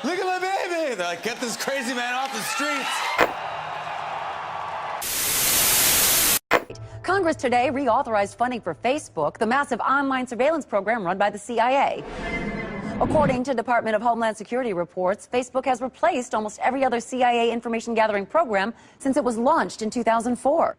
Look at my baby! They're like, get this crazy man off the streets! Congress today reauthorized funding for Facebook, the massive online surveillance program run by the CIA. According to Department of Homeland Security reports, Facebook has replaced almost every other CIA information gathering program since it was launched in 2004.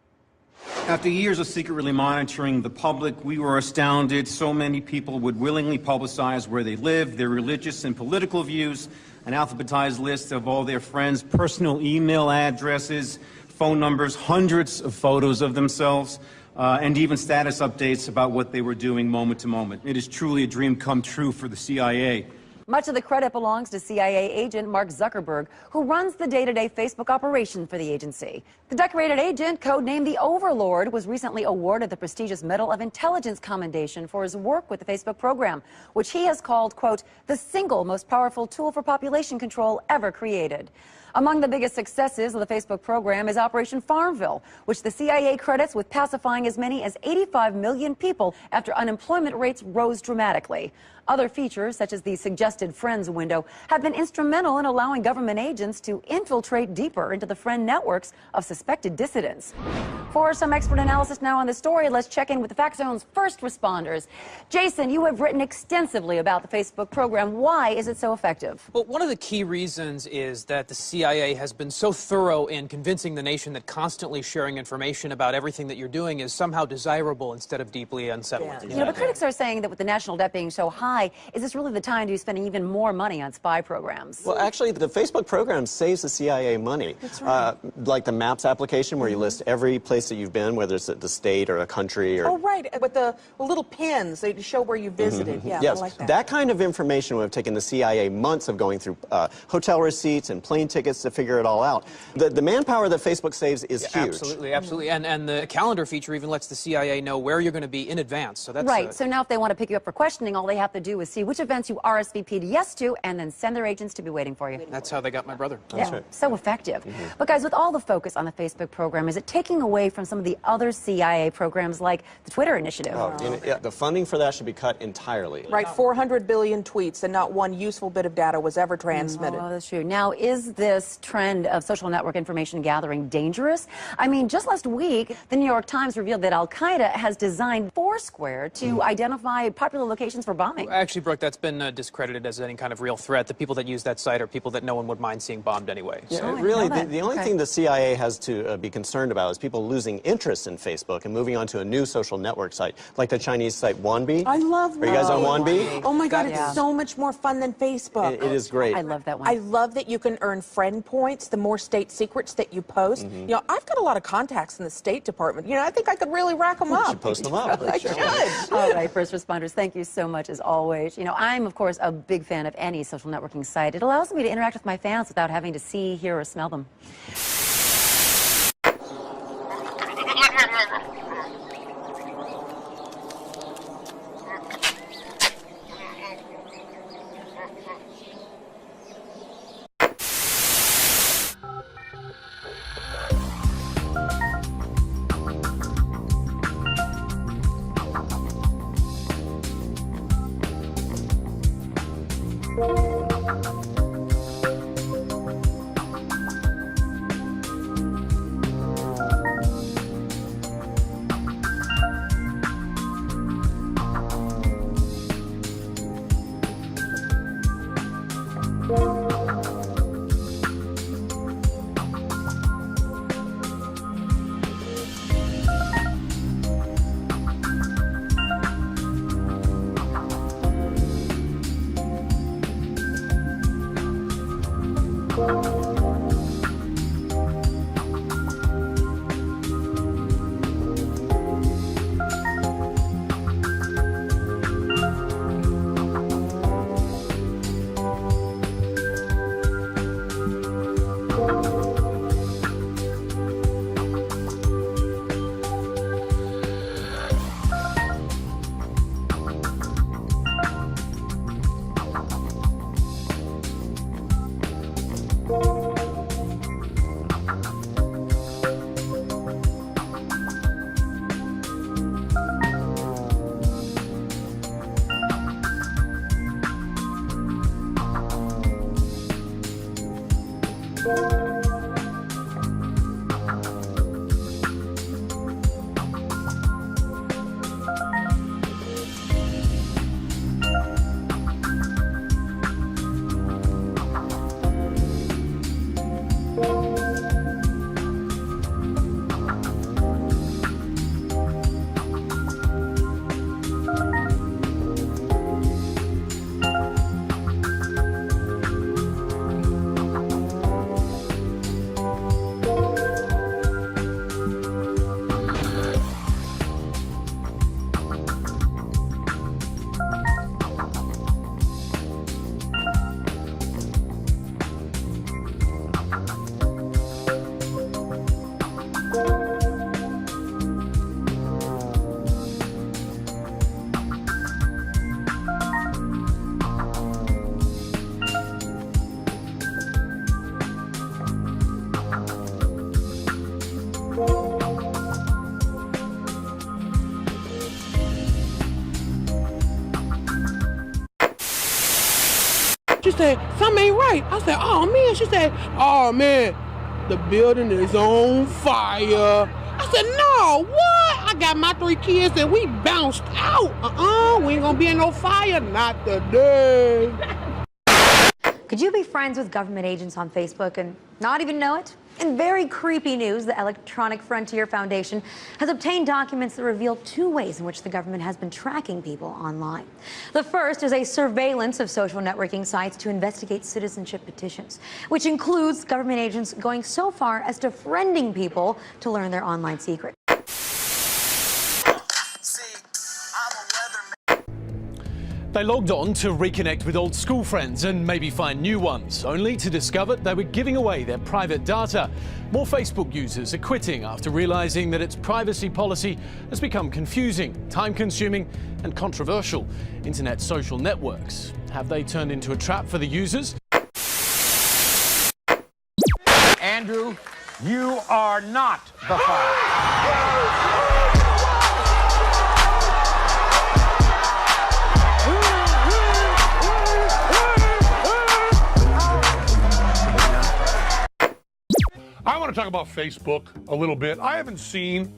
After years of secretly monitoring the public, we were astounded so many people would willingly publicize where they live, their religious and political views, an alphabetized list of all their friends' personal email addresses, phone numbers, hundreds of photos of themselves, and even status updates about what they were doing moment to moment. It is truly a dream come true for the CIA. Much of the credit belongs to CIA agent Mark Zuckerberg, who runs the day-to-day Facebook operation for the agency. The decorated agent, codenamed the Overlord, was recently awarded the prestigious Medal of Intelligence Commendation for his work with the Facebook program, which he has called, quote, the single most powerful tool for population control ever created. Among the biggest successes of the Facebook program is Operation Farmville, which the CIA credits with pacifying as many as 85 million people after unemployment rates rose dramatically. Other features, such as the suggested friends window, have been instrumental in allowing government agents to infiltrate deeper into the friend networks of suspected dissidents. For some expert analysis now on the story, let's check in with the Fact Zone's first responders. Jason, you have written extensively about the Facebook program. Why is it so effective? Well, one of the key reasons is that the CIA has been so thorough in convincing the nation that constantly sharing information about everything that you're doing is somehow desirable instead of deeply unsettling. Yeah. You know, but critics are saying that with the national debt being so high, is this really the time to be spending even more money on spy programs? Well, actually, the Facebook program saves the CIA money. That's right. Like the Maps application, where you list every place that you've been, whether it's the state or a country. Or... Oh, right, with the little pins, they show where you visited. Yeah, yes, I like that. That kind of information would have taken the CIA months of going through hotel receipts and plane tickets to figure it all out. The manpower that Facebook saves is huge. Absolutely, absolutely. And the calendar feature even lets the CIA know where you're going to be in advance. So that's right. So now if they want to pick you up for questioning, all they have to do is see which events you RSVP'd yes to and then send their agents to be waiting for you. That's how they got my brother. That's right. So effective. But guys, with all the focus on the Facebook program, is it taking away from some of the other CIA programs like the Twitter initiative? Yeah, the funding for that should be cut entirely. Right, 400 billion tweets and not one useful bit of data was ever transmitted. Oh, that's true. Now, is this trend of social network information gathering dangerous? I mean, just last week, the New York Times revealed that Al-Qaeda has designed Foursquare to identify popular locations for bombing. Actually, Brooke, that's been discredited as any kind of real threat. The people that use that site are people that no one would mind seeing bombed anyway. Yeah, So. really, the only thing the CIA has to be concerned about is people losing interest in Facebook and moving on to a new social network site, like the Chinese site Wanbi. I love Are you guys on Wanbi? Oh my God, Yeah. it's so much more fun than Facebook. It is great. I love that one. I love that you can earn friend points the more state secrets that you post. You know, I've got a lot of contacts in the State Department. You know, I think I could really rack them You up. should post them up. I should. All right, first responders, thank you so much as always. You know, I'm, of course, a big fan of any social networking site. It allows me to interact with my fans without having to see, hear, or smell them. She said, something ain't right. I said, oh man. She said, oh man, the building is on fire. I said, no, what? I got my 3 kids and we bounced out. We ain't gonna be in no fire, not today. Could you be friends with government agents on Facebook and not even know it? In very creepy news, the Electronic Frontier Foundation has obtained documents that reveal 2 ways in which the government has been tracking people online. The first is a surveillance of social networking sites to investigate citizenship petitions, which includes government agents going so far as to friending people to learn their online secret. They logged on to reconnect with old school friends and maybe find new ones, only to discover they were giving away their private data. More Facebook users are quitting after realizing that its privacy policy has become confusing, time-consuming and controversial. Internet social networks, have they turned into a trap for the users? Andrew, you are not the father. I want to talk about Facebook a little bit. I haven't seen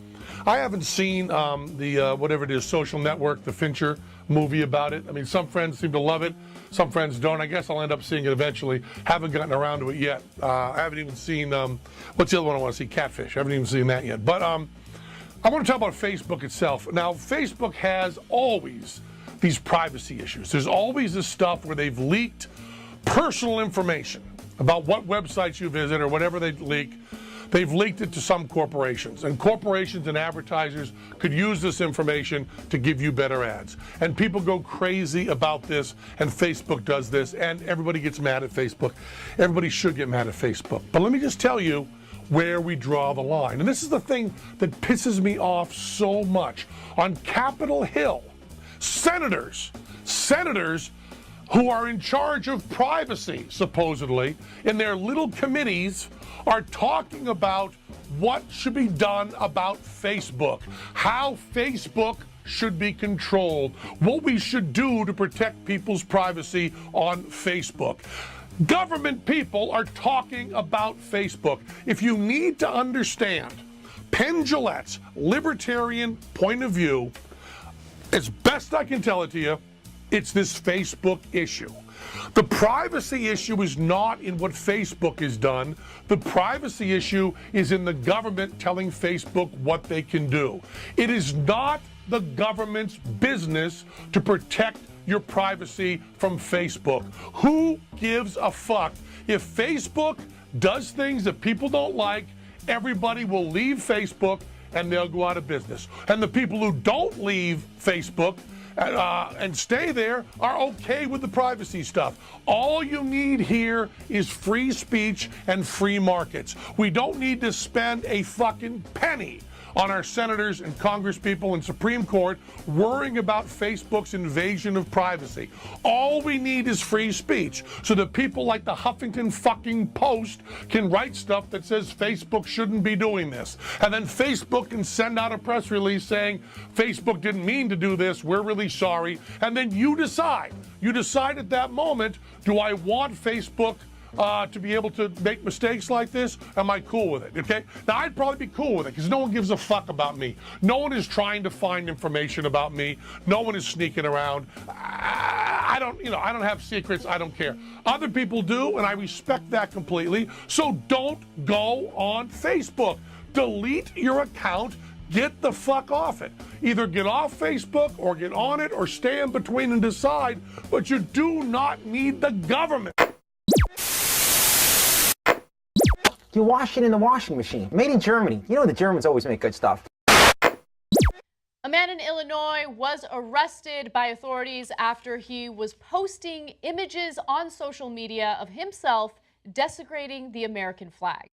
the whatever it is, Social Network, the Fincher movie about it. I mean, some friends seem to love it, some friends don't. I guess I'll end up seeing it eventually. Haven't gotten around to it yet. I haven't even seen what's the other one I want to see? Catfish. I haven't even seen that yet. But I want to talk about Facebook itself. Now, Facebook has always these privacy issues. There's always this stuff where they've leaked personal information about what websites you visit or whatever they leak. They've leaked it to some corporations, and corporations and advertisers could use this information to give you better ads. And people go crazy about this, and Facebook does this, and everybody gets mad at Facebook. Everybody should get mad at Facebook. But let me just tell you where we draw the line. And this is the thing that pisses me off so much. On Capitol Hill, senators who are in charge of privacy, supposedly, in their little committees, are talking about what should be done about Facebook, how Facebook should be controlled, what we should do to protect people's privacy on Facebook. Government people are talking about Facebook. If you need to understand Penn Jillette's libertarian point of view, as best I can tell it to you, it's this Facebook issue. The privacy issue is not in what Facebook has done. The privacy issue is in the government telling Facebook what they can do. It is not the government's business to protect your privacy from Facebook. Who gives a fuck? If Facebook does things that people don't like, everybody will leave Facebook and they'll go out of business. And the people who don't leave Facebook and stay there are okay with the privacy stuff. All you need here is free speech and free markets. We don't need to spend a fucking penny on our senators and congresspeople and Supreme Court worrying about Facebook's invasion of privacy. All we need is free speech so that people like the Huffington fucking Post can write stuff that says Facebook shouldn't be doing this. And then Facebook can send out a press release saying Facebook didn't mean to do this, we're really sorry. And then you decide. You decide at that moment, do I want Facebook to be able to make mistakes like this? Am I cool with it? Okay. Now I'd probably be cool with it because no one gives a fuck about me. No one is trying to find information about me. No one is sneaking around. I don't have secrets. I don't care. Other people do, and I respect that completely. So don't go on Facebook. Delete your account. Get the fuck off it. Either get off Facebook or get on it or stay in between and decide, but you do not need the government. You wash it in the washing machine. Made in Germany. You know the Germans always make good stuff. A man in Illinois was arrested by authorities after he was posting images on social media of himself desecrating the American flag.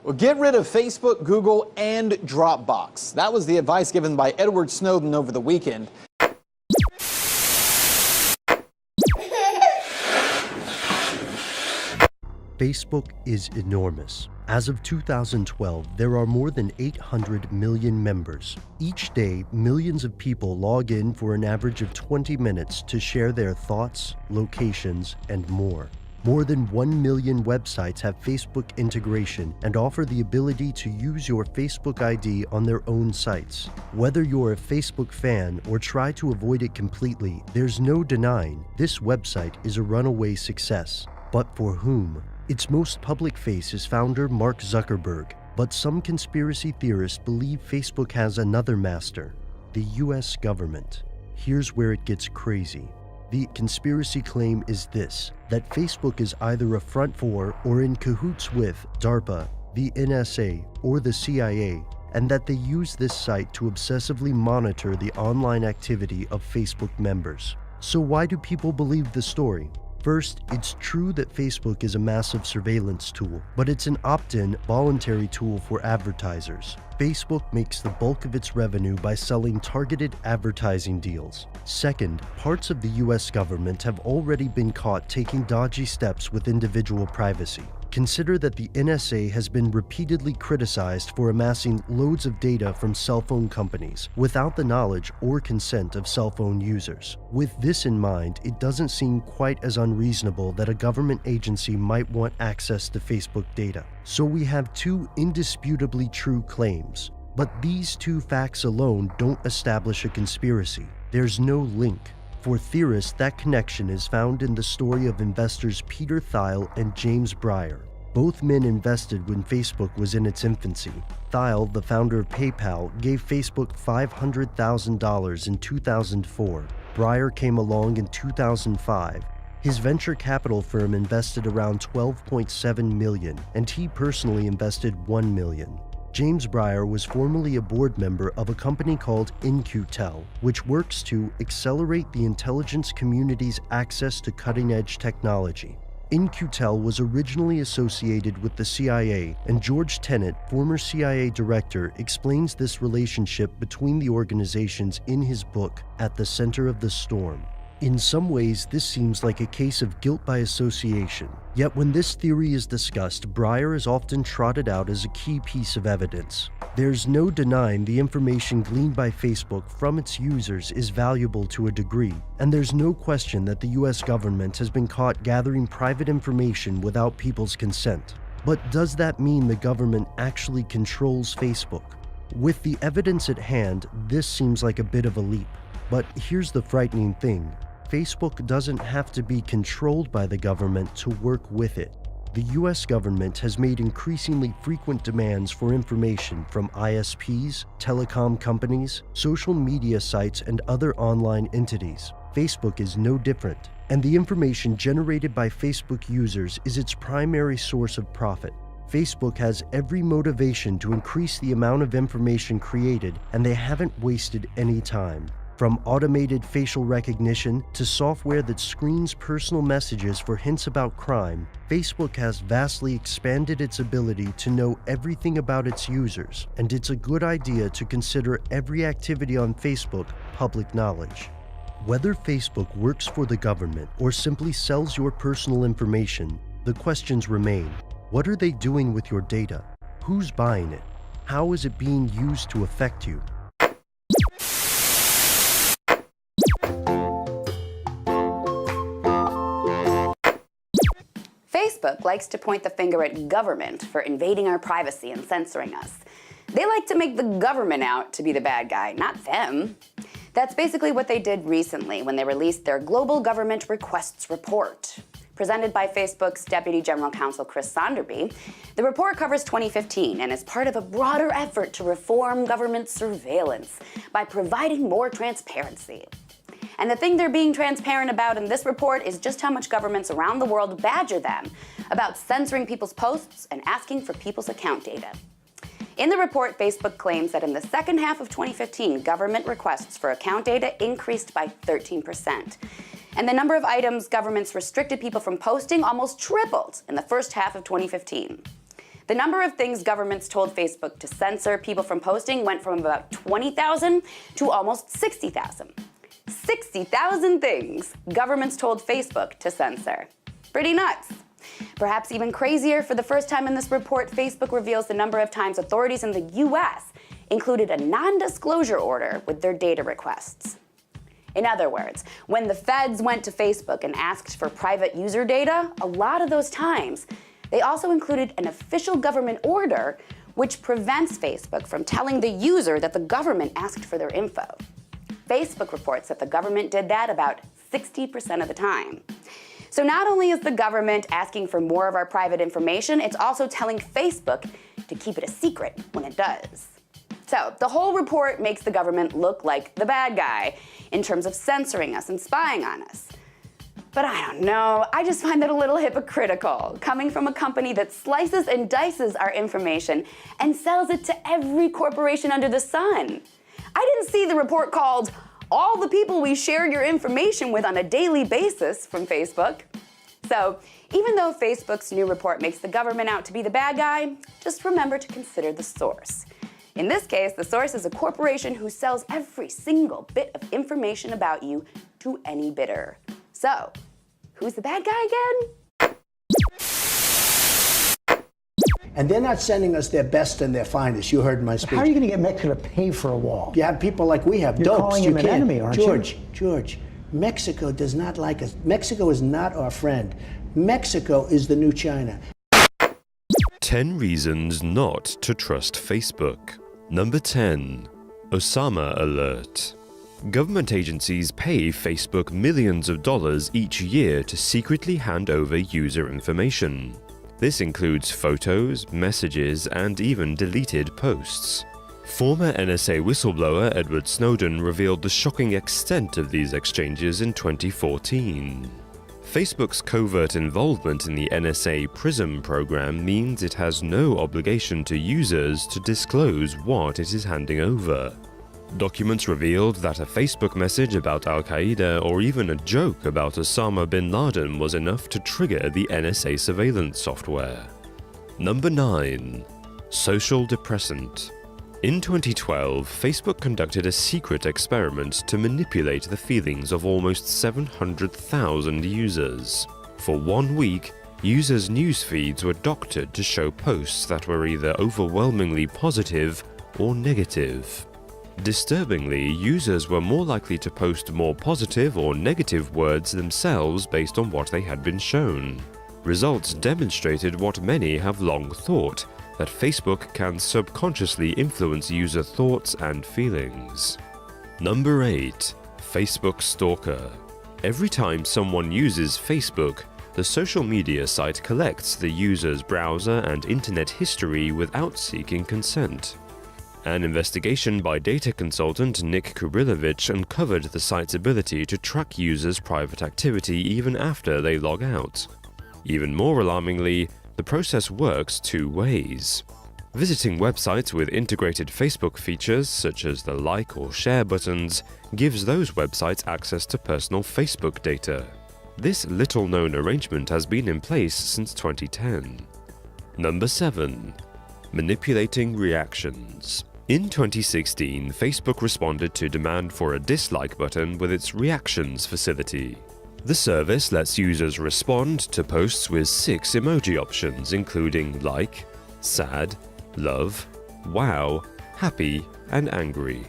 Well, get rid of Facebook, Google, and Dropbox. That was the advice given by Edward Snowden over the weekend. Facebook is enormous. As of 2012, there are more than 800 million members. Each day, millions of people log in for an average of 20 minutes to share their thoughts, locations, and more. More than 1 million websites have Facebook integration and offer the ability to use your Facebook ID on their own sites. Whether you're a Facebook fan or try to avoid it completely, there's no denying this website is a runaway success. But for whom? Its most public face is founder Mark Zuckerberg, but some conspiracy theorists believe Facebook has another master, the US government. Here's where it gets crazy. The conspiracy claim is this, that Facebook is either a front for or in cahoots with DARPA, the NSA, or the CIA, and that they use this site to obsessively monitor the online activity of Facebook members. So why do people believe the story? First, it's true that Facebook is a massive surveillance tool, but it's an opt-in, voluntary tool for advertisers. Facebook makes the bulk of its revenue by selling targeted advertising deals. Second, parts of the US government have already been caught taking dodgy steps with individual privacy. Consider that the NSA has been repeatedly criticized for amassing loads of data from cell phone companies without the knowledge or consent of cell phone users. With this in mind, it doesn't seem quite as unreasonable that a government agency might want access to Facebook data. So we have two indisputably true claims. But these two facts alone don't establish a conspiracy. There's no link. For theorists, that connection is found in the story of investors Peter Thiel and James Breyer. Both men invested when Facebook was in its infancy. Thiel, the founder of PayPal, gave Facebook $500,000 in 2004. Breyer came along in 2005. His venture capital firm invested around $12.7 million, and he personally invested $1 million. James Breyer was formerly a board member of a company called In-Q-Tel, which works to accelerate the intelligence community's access to cutting-edge technology. In-Q-Tel was originally associated with the CIA, and George Tenet, former CIA director, explains this relationship between the organizations in his book, At the Center of the Storm. In some ways, this seems like a case of guilt by association. Yet when this theory is discussed, Breyer is often trotted out as a key piece of evidence. There's no denying the information gleaned by Facebook from its users is valuable to a degree, and there's no question that the US government has been caught gathering private information without people's consent. But does that mean the government actually controls Facebook? With the evidence at hand, this seems like a bit of a leap. But here's the frightening thing. Facebook doesn't have to be controlled by the government to work with it. The US government has made increasingly frequent demands for information from ISPs, telecom companies, social media sites, and other online entities. Facebook is no different, and the information generated by Facebook users is its primary source of profit. Facebook has every motivation to increase the amount of information created, and they haven't wasted any time. From automated facial recognition to software that screens personal messages for hints about crime, Facebook has vastly expanded its ability to know everything about its users, and it's a good idea to consider every activity on Facebook public knowledge. Whether Facebook works for the government or simply sells your personal information, the questions remain. What are they doing with your data? Who's buying it? How is it being used to affect you? Facebook likes to point the finger at government for invading our privacy and censoring us. They like to make the government out to be the bad guy, not them. That's basically what they did recently when they released their Global Government Requests Report. Presented by Facebook's Deputy General Counsel Chris Sonderby, the report covers 2015 and is part of a broader effort to reform government surveillance by providing more transparency. And the thing they're being transparent about in this report is just how much governments around the world badger them about censoring people's posts and asking for people's account data. In the report, Facebook claims that in the second half of 2015, government requests for account data increased by 13%. And the number of items governments restricted people from posting almost tripled in the first half of 2015. The number of things governments told Facebook to censor people from posting went from about 20,000 to almost 60,000. 60,000 things governments told Facebook to censor. Pretty nuts. Perhaps even crazier, for the first time in this report, Facebook reveals the number of times authorities in the US included a non-disclosure order with their data requests. In other words, when the feds went to Facebook and asked for private user data, a lot of those times, they also included an official government order which prevents Facebook from telling the user that the government asked for their info. Facebook reports that the government did that about 60% of the time. So not only is the government asking for more of our private information, it's also telling Facebook to keep it a secret when it does. So the whole report makes the government look like the bad guy in terms of censoring us and spying on us. But I don't know, I just find that a little hypocritical, coming from a company that slices and dices our information and sells it to every corporation under the sun. I didn't see the report called "All the People We Share Your Information With on a Daily Basis" from Facebook. So even though Facebook's new report makes the government out to be the bad guy, just remember to consider the source. In this case, the source is a corporation who sells every single bit of information about you to any bidder. So, who's the bad guy again? And they're not sending us their best and their finest. You heard my speech. How are you going to get Mexico to pay for a wall? You have people like we have. You're dopes. calling You him an can't. enemy, aren't George, you? George, Mexico does not like us. Mexico is not our friend. Mexico is the new China. 10 reasons not to trust Facebook. Number 10. Osama alert. Government agencies pay Facebook millions of dollars each year to secretly hand over user information. This includes photos, messages, and even deleted posts. Former NSA whistleblower Edward Snowden revealed the shocking extent of these exchanges in 2014. Facebook's covert involvement in the NSA PRISM program means it has no obligation to users to disclose what it is handing over. Documents revealed that a Facebook message about Al-Qaeda or even a joke about Osama bin Laden was enough to trigger the NSA surveillance software. Number 9. Social depressant. In 2012, Facebook conducted a secret experiment to manipulate the feelings of almost 700,000 users. For 1 week, users' news feeds were doctored to show posts that were either overwhelmingly positive or negative. Disturbingly, users were more likely to post more positive or negative words themselves based on what they had been shown. Results demonstrated what many have long thought, that Facebook can subconsciously influence user thoughts and feelings. Number 8. Facebook Stalker. Every time someone uses Facebook, the social media site collects the user's browser and internet history without seeking consent. An investigation by data consultant Nick Kurilovich uncovered the site's ability to track users' private activity even after they log out. Even more alarmingly, the process works 2 ways. Visiting websites with integrated Facebook features, such as the like or share buttons, gives those websites access to personal Facebook data. This little-known arrangement has been in place since 2010. Number 7. Manipulating reactions. In 2016, Facebook responded to demand for a dislike button with its Reactions facility. The service lets users respond to posts with 6 emoji options, including like, sad, love, wow, happy, and angry.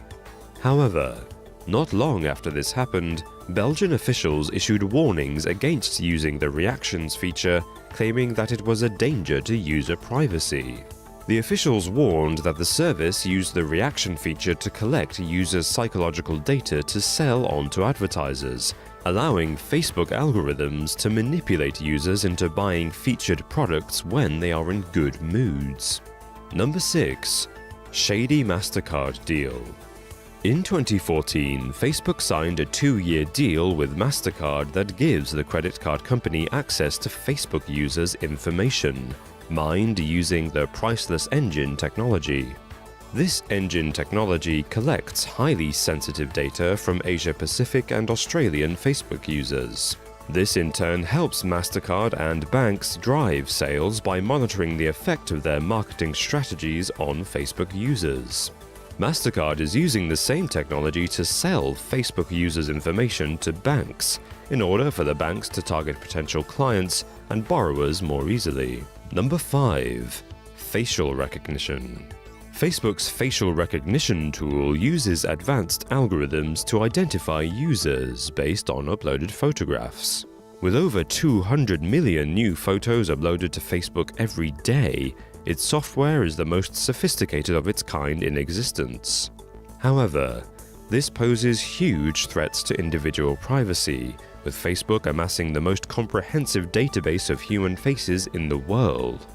However, not long after this happened, Belgian officials issued warnings against using the Reactions feature claiming that it was a danger to user privacy. The officials warned that the service used the reaction feature to collect users' psychological data to sell on to advertisers, allowing Facebook algorithms to manipulate users into buying featured products when they are in good moods. Number 6. Shady MasterCard Deal. In 2014, Facebook signed a 2-year deal with MasterCard that gives the credit card company access to Facebook users' information, mined using the Priceless Engine technology. This engine technology collects highly sensitive data from Asia-Pacific and Australian Facebook users. This in turn helps MasterCard and banks drive sales by monitoring the effect of their marketing strategies on Facebook users. MasterCard is using the same technology to sell Facebook users' information to banks in order for the banks to target potential clients and borrowers more easily. Number 5. Facial recognition. Facebook's facial recognition tool uses advanced algorithms to identify users based on uploaded photographs. With over 200 million new photos uploaded to Facebook every day, its software is the most sophisticated of its kind in existence. However, this poses huge threats to individual privacy, with Facebook amassing the most comprehensive database of human faces in the world.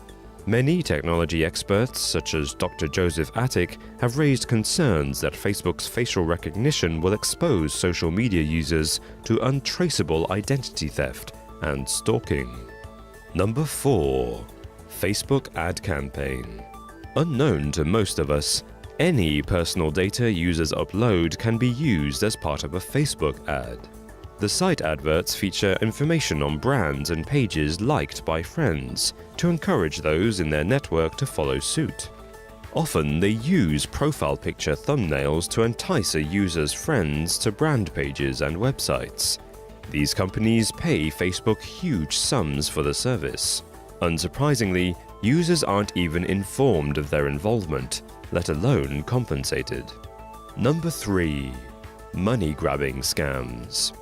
Many technology experts, such as Dr. Joseph Attic, have raised concerns that Facebook's facial recognition will expose social media users to untraceable identity theft and stalking. Number 4. Facebook ad campaign. Unknown to most of us, any personal data users upload can be used as part of a Facebook ad. The site adverts feature information on brands and pages liked by friends to encourage those in their network to follow suit. Often they use profile picture thumbnails to entice a user's friends to brand pages and websites. These companies pay Facebook huge sums for the service. Unsurprisingly, users aren't even informed of their involvement, let alone compensated. Number 3. Money-grabbing scams.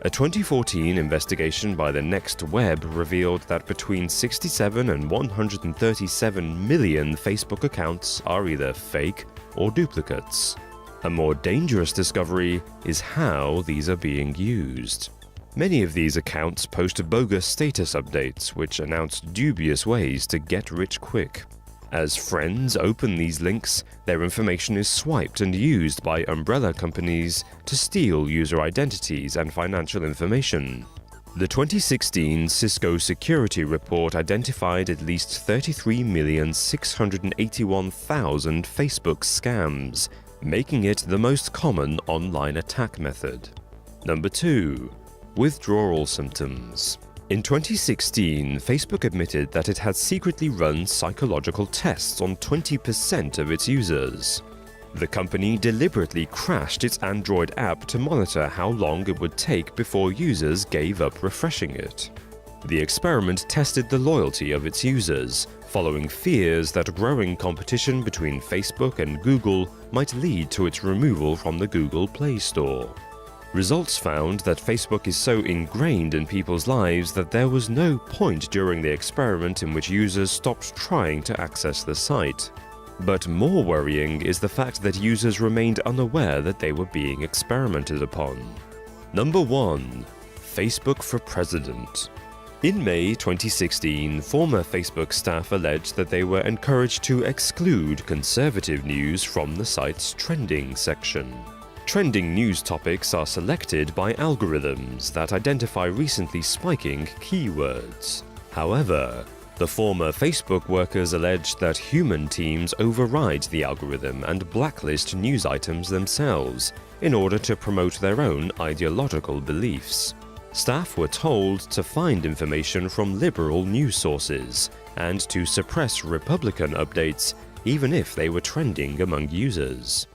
A 2014 investigation by the Next Web revealed that between 67 and 137 million Facebook accounts are either fake or duplicates. A more dangerous discovery is how these are being used. Many of these accounts post bogus status updates which announce dubious ways to get rich quick. As friends open these links, their information is swiped and used by umbrella companies to steal user identities and financial information. The 2016 Cisco security report identified at least 33,681,000 Facebook scams, making it the most common online attack method. Number 2. Withdrawal symptoms. In 2016, Facebook admitted that it had secretly run psychological tests on 20% of its users. The company deliberately crashed its Android app to monitor how long it would take before users gave up refreshing it. The experiment tested the loyalty of its users, following fears that growing competition between Facebook and Google might lead to its removal from the Google Play Store. Results found that Facebook is so ingrained in people's lives that there was no point during the experiment in which users stopped trying to access the site. But more worrying is the fact that users remained unaware that they were being experimented upon. Number 1. Facebook for President. In May 2016, former Facebook staff alleged that they were encouraged to exclude conservative news from the site's trending section. Trending news topics are selected by algorithms that identify recently spiking keywords. However, the former Facebook workers alleged that human teams override the algorithm and blacklist news items themselves in order to promote their own ideological beliefs. Staff were told to find information from liberal news sources and to suppress Republican updates even if they were trending among users.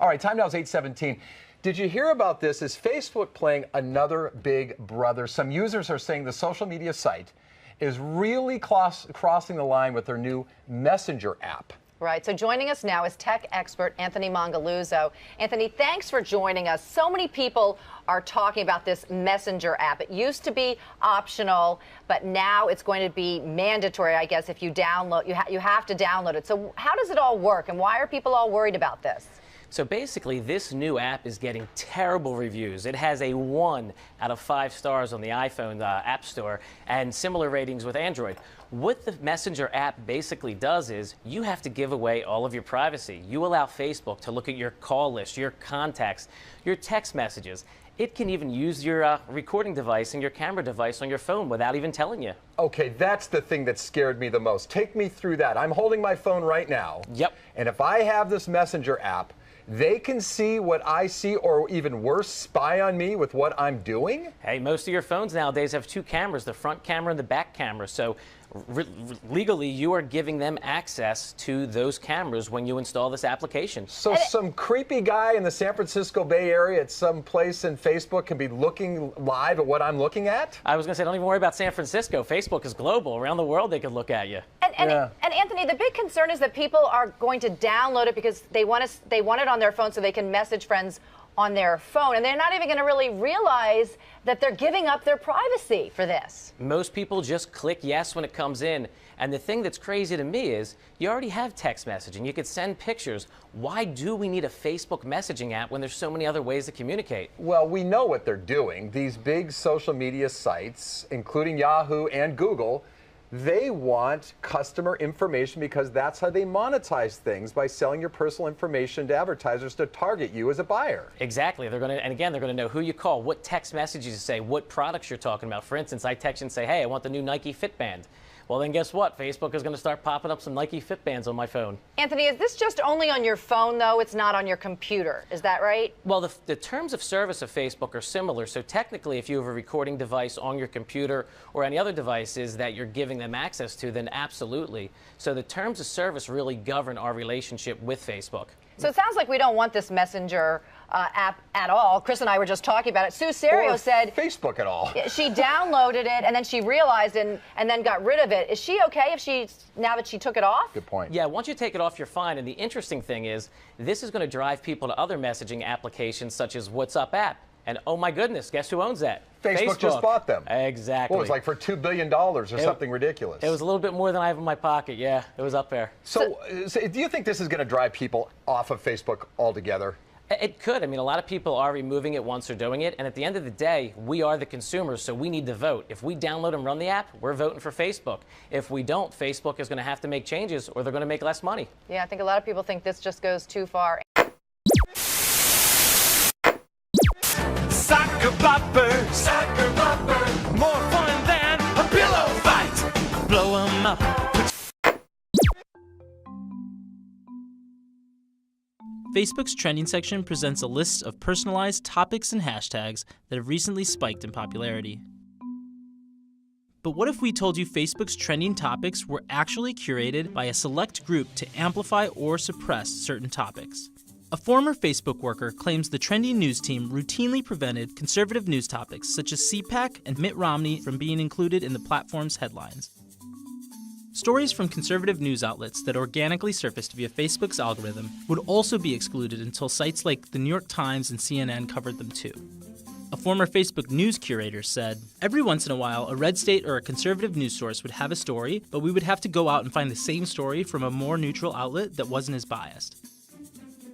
All right, time now is 8:17. Did you hear about this? Is Facebook playing another big brother? Some users are saying the social media site is really crossing the line with their new Messenger app. Right. So joining us now is tech expert Anthony Mongaluzzo. Anthony, thanks for joining us. So many people are talking about this Messenger app. It used to be optional, but now it's going to be mandatory, I guess, if you download, you have to download it. So how does it all work, and why are people all worried about this? So basically, this new app is getting terrible reviews. It has a 1 out of 5 stars on the iPhone App Store and similar ratings with Android. What the Messenger app basically does is you have to give away all of your privacy. You allow Facebook to look at your call list, your contacts, your text messages. It can even use your recording device and your camera device on your phone without even telling you. Okay, that's the thing that scared me the most. Take me through that. I'm holding my phone right now. Yep. And if I have this Messenger app, they can see what I see, or even worse, spy on me with what I'm doing? Hey, most of your phones nowadays have 2 cameras, the front camera and the back camera. So legally, you are giving them access to those cameras when you install this application. So some creepy guy in the San Francisco Bay Area at some place in Facebook can be looking live at what I'm looking at? I was going to say, don't even worry about San Francisco. Facebook is global. Around the world, they can look at you. And Anthony, the big concern is that people are going to download it because they want it on their phone so they can message friends on their phone, and they're not even going to really realize that they're giving up their privacy for this. Most people just click yes when it comes in, and the thing that's crazy to me is you already have text messaging. You could send pictures. Why do we need a Facebook messaging app when there's so many other ways to communicate? Well, we know what they're doing. These big social media sites, including Yahoo and Google, they want customer information because that's how they monetize things, by selling your personal information to advertisers to target you as a buyer. Exactly. They're going to, and again, they're going to know who you call, what text messages you say, what products you're talking about. For instance, I text you and say, hey, I want the new Nike Fitband. Well, then guess what? Facebook is going to start popping up some Nike Fitbands on my phone. Anthony, is this just only on your phone, though? It's not on your computer. Is that right? Well, the terms of service of Facebook are similar. So technically, if you have a recording device on your computer or any other devices that you're giving them access to, then absolutely. So the terms of service really govern our relationship with Facebook. So it sounds like we don't want this Messenger app at all. Chris and I were just talking about it. Sue Serio said Facebook at all. She downloaded it and then she realized and then got rid of it. Is she okay if now that she took it off? Good point. Yeah, once you take it off, you're fine. And the interesting thing is, this is going to drive people to other messaging applications such as WhatsApp app. And oh my goodness, guess who owns that? Facebook just bought them. Exactly. Well, it was like for $2 billion or something ridiculous. It was a little bit more than I have in my pocket. Yeah, it was up there. So do you think this is going to drive people off of Facebook altogether? It could. I mean, a lot of people are removing it once they're doing it. And at the end of the day, we are the consumers, so we need to vote. If we download and run the app, we're voting for Facebook. If we don't, Facebook is going to have to make changes or they're going to make less money. Yeah, I think a lot of people think this just goes too far. Soccer bopper, more fun than a pillow fight. Blow 'em up. Facebook's trending section presents a list of personalized topics and hashtags that have recently spiked in popularity. But what if we told you Facebook's trending topics were actually curated by a select group to amplify or suppress certain topics? A former Facebook worker claims the trending news team routinely prevented conservative news topics such as CPAC and Mitt Romney from being included in the platform's headlines. Stories from conservative news outlets that organically surfaced via Facebook's algorithm would also be excluded until sites like the New York Times and CNN covered them too. A former Facebook news curator said, "Every once in a while, a red state or a conservative news source would have a story, but we would have to go out and find the same story from a more neutral outlet that wasn't as biased."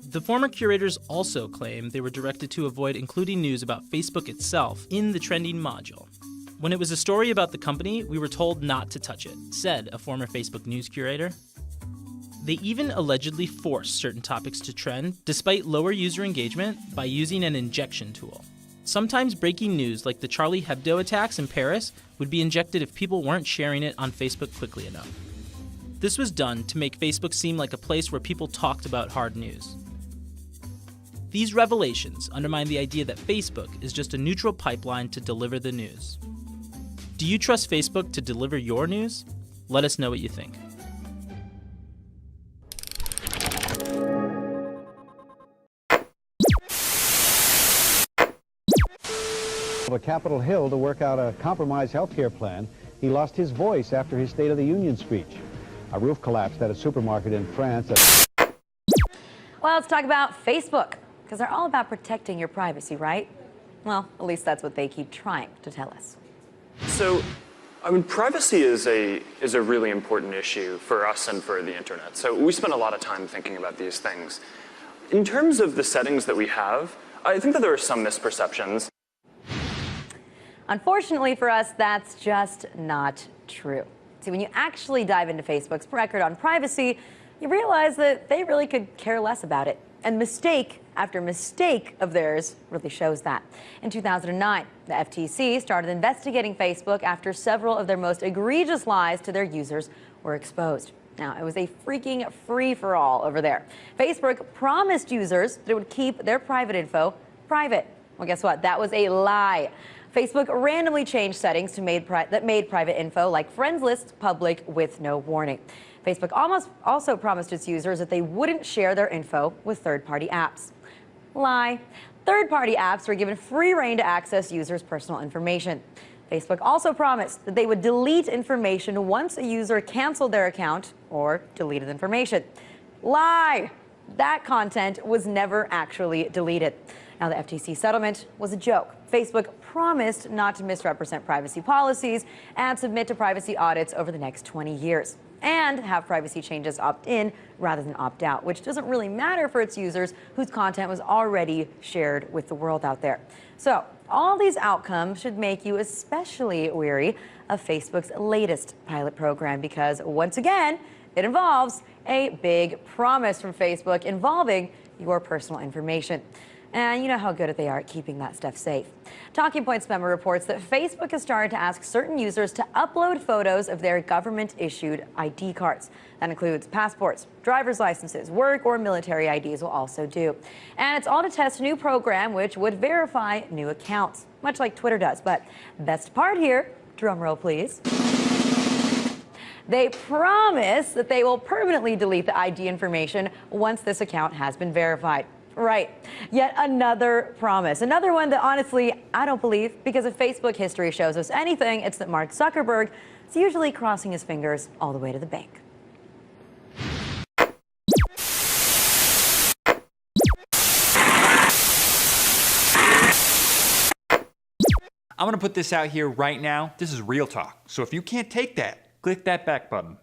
The former curators also claimed they were directed to avoid including news about Facebook itself in the trending module. "When it was a story about the company, we were told not to touch it," said a former Facebook news curator. They even allegedly forced certain topics to trend, despite lower user engagement, by using an injection tool. Sometimes breaking news like the Charlie Hebdo attacks in Paris would be injected if people weren't sharing it on Facebook quickly enough. This was done to make Facebook seem like a place where people talked about hard news. These revelations undermine the idea that Facebook is just a neutral pipeline to deliver the news. Do you trust Facebook to deliver your news? Let us know what you think. Of Capitol Hill to work out a compromise health care plan, he lost his voice after his State of the Union speech. A roof collapsed at a supermarket in France. Well, let's talk about Facebook, because they're all about protecting your privacy, right? Well, at least that's what they keep trying to tell us. So, I mean, privacy is a really important issue for us and for the internet. So we spend a lot of time thinking about these things. In terms of the settings that we have, I think that there are some misperceptions. Unfortunately for us, that's just not true. See, when you actually dive into Facebook's record on privacy, you realize that they really could care less about it. And mistake after mistake of theirs really shows that. In 2009, the FTC started investigating Facebook after several of their most egregious lies to their users were exposed. Now, it was a freaking free-for-all over there. Facebook promised users that it would keep their private info private. Well, guess what? That was a lie. Facebook randomly changed settings that made private info like friends lists public with no warning. Facebook also promised its users that they wouldn't share their info with third-party apps. Lie. Third-party apps were given free rein to access users' personal information. Facebook also promised that they would delete information once a user canceled their account or deleted information. Lie. That content was never actually deleted. Now, the FTC settlement was a joke. Facebook promised not to misrepresent privacy policies and submit to privacy audits over the next 20 years. And have privacy changes opt in rather than opt out, which doesn't really matter for its users whose content was already shared with the world out there. So all these outcomes should make you especially wary of Facebook's latest pilot program because, once again, it involves a big promise from Facebook involving your personal information. And you know how good they are at keeping that stuff safe. Talking Points memo reports that Facebook has started to ask certain users to upload photos of their government-issued ID cards. That includes passports, driver's licenses, work or military IDs will also do. And it's all to test a new program which would verify new accounts, much like Twitter does. But best part here, drum roll please. They promise that they will permanently delete the ID information once this account has been verified. Right. Yet another promise. Another one that honestly I don't believe, because if Facebook history shows us anything, it's that Mark Zuckerberg is usually crossing his fingers all the way to the bank. I'm going to put this out here right now. This is real talk. So if you can't take that, click that back button.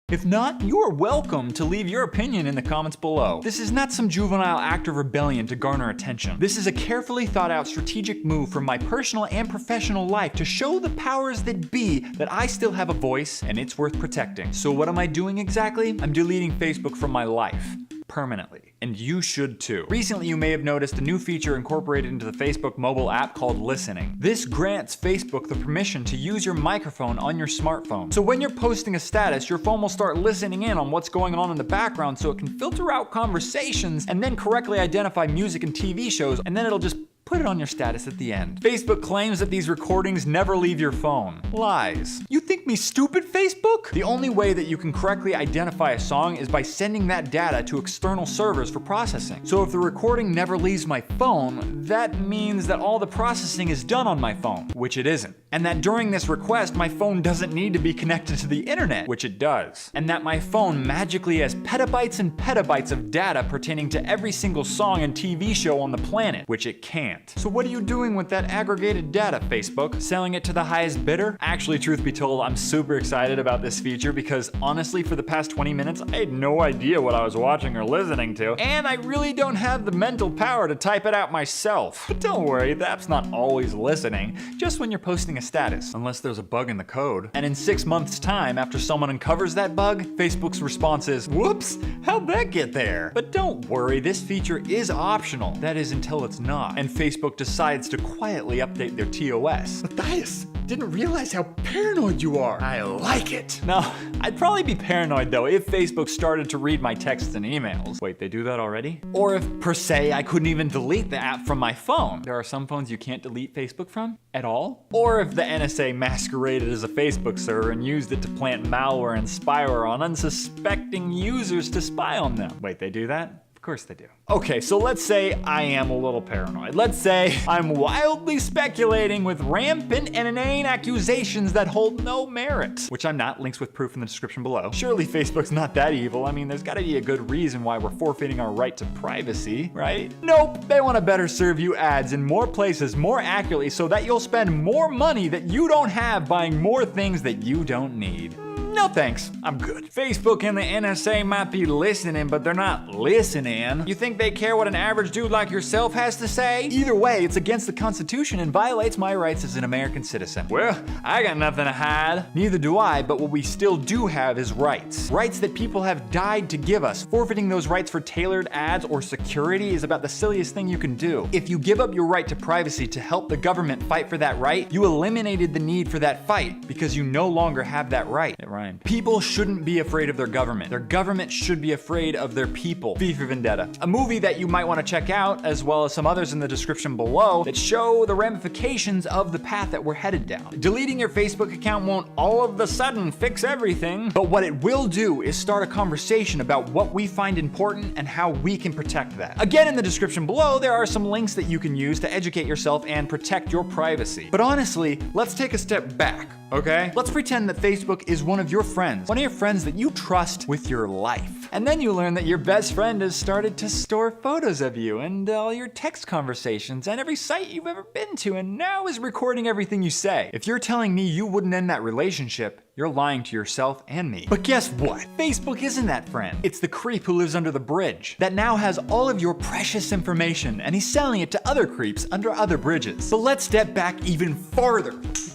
If not, you're welcome to leave your opinion in the comments below. This is not some juvenile act of rebellion to garner attention. This is a carefully thought out strategic move from my personal and professional life to show the powers that be that I still have a voice and it's worth protecting. So what am I doing exactly? I'm deleting Facebook from my life. Permanently. And you should too. Recently, you may have noticed a new feature incorporated into the Facebook mobile app called Listening. This grants Facebook the permission to use your microphone on your smartphone. So when you're posting a status, your phone will start listening in on what's going on in the background so it can filter out conversations and then correctly identify music and TV shows, and then it'll just put it on your status at the end. Facebook claims that these recordings never leave your phone. Lies. You think me stupid, Facebook? The only way that you can correctly identify a song is by sending that data to external servers for processing. So if the recording never leaves my phone, that means that all the processing is done on my phone, which it isn't. And that during this request, my phone doesn't need to be connected to the internet, which it does. And that my phone magically has petabytes and petabytes of data pertaining to every single song and TV show on the planet, which it can't. So what are you doing with that aggregated data, Facebook? Selling it to the highest bidder? Actually, truth be told, I'm super excited about this feature because honestly, for the past 20 minutes, I had no idea what I was watching or listening to, and I really don't have the mental power to type it out myself. But don't worry, the app's not always listening, just when you're posting a status, unless there's a bug in the code. And in 6 months' time, after someone uncovers that bug, Facebook's response is, whoops, how'd that get there? But don't worry, this feature is optional. That is until it's not. And Facebook decides to quietly update their TOS. Matthias, didn't realize how paranoid you are. I like it. Now, I'd probably be paranoid though if Facebook started to read my texts and emails. Wait, they do that already? Or if, per se, I couldn't even delete the app from my phone. There are some phones you can't delete Facebook from at all. Or if the NSA masqueraded as a Facebook server and used it to plant malware and spyware on unsuspecting users to spy on them. Wait, they do that? Of course they do. Okay, so let's say I am a little paranoid. Let's say I'm wildly speculating with rampant and inane accusations that hold no merit, which I'm not. Links with proof in the description below. Surely Facebook's not that evil. I mean, there's gotta be a good reason why we're forfeiting our right to privacy, right? Nope, they wanna better serve you ads in more places more accurately so that you'll spend more money that you don't have buying more things that you don't need. No thanks, I'm good. Facebook and the NSA might be listening, but they're not listening. You think they care what an average dude like yourself has to say? Either way, it's against the Constitution and violates my rights as an American citizen. Well, I got nothing to hide. Neither do I, but what we still do have is rights. Rights that people have died to give us. Forfeiting those rights for tailored ads or security is about the silliest thing you can do. If you give up your right to privacy to help the government fight for that right, you eliminated the need for that fight because you no longer have that right. It rhymed. People shouldn't be afraid of their government. Their government should be afraid of their people. V for Vendetta. A movie that you might want to check out, as well as some others in the description below, that show the ramifications of the path that we're headed down. Deleting your Facebook account won't all of a sudden fix everything, but what it will do is start a conversation about what we find important and how we can protect that. Again, in the description below, there are some links that you can use to educate yourself and protect your privacy. But honestly, let's take a step back. Okay? Let's pretend that Facebook is one of your friends that you trust with your life. And then you learn that your best friend has started to store photos of you and all your text conversations and every site you've ever been to, and now is recording everything you say. If you're telling me you wouldn't end that relationship, you're lying to yourself and me. But guess what? Facebook isn't that friend. It's the creep who lives under the bridge that now has all of your precious information, and he's selling it to other creeps under other bridges. But let's step back even farther.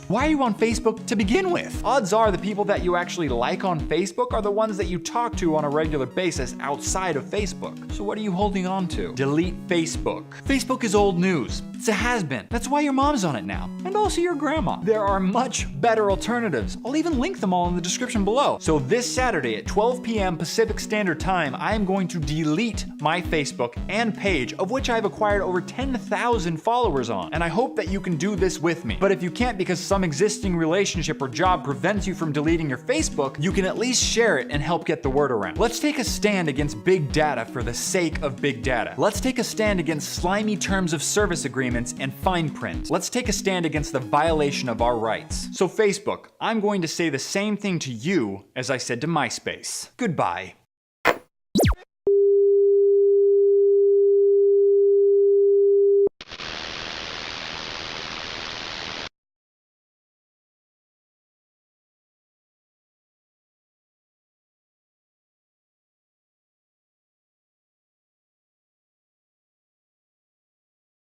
Why are you on Facebook to begin with? Odds are the people that you actually like on Facebook are the ones that you talk to on a regular basis outside of Facebook. So what are you holding on to? Delete Facebook. Facebook is old news. It's a has-been. That's why your mom's on it now. And also your grandma. There are much better alternatives. I'll even link them all in the description below. So this Saturday at 12 p.m. Pacific Standard Time, I am going to delete my Facebook and page, of which I've acquired over 10,000 followers on. And I hope that you can do this with me. But if you can't because some existing relationship or job prevents you from deleting your Facebook, you can at least share it and help get the word around. Let's take a stand against big data for the sake of big data. Let's take a stand against slimy terms of service agreements and fine print. Let's take a stand against the violation of our rights. So Facebook, I'm going to say the same thing to you as I said to MySpace. Goodbye.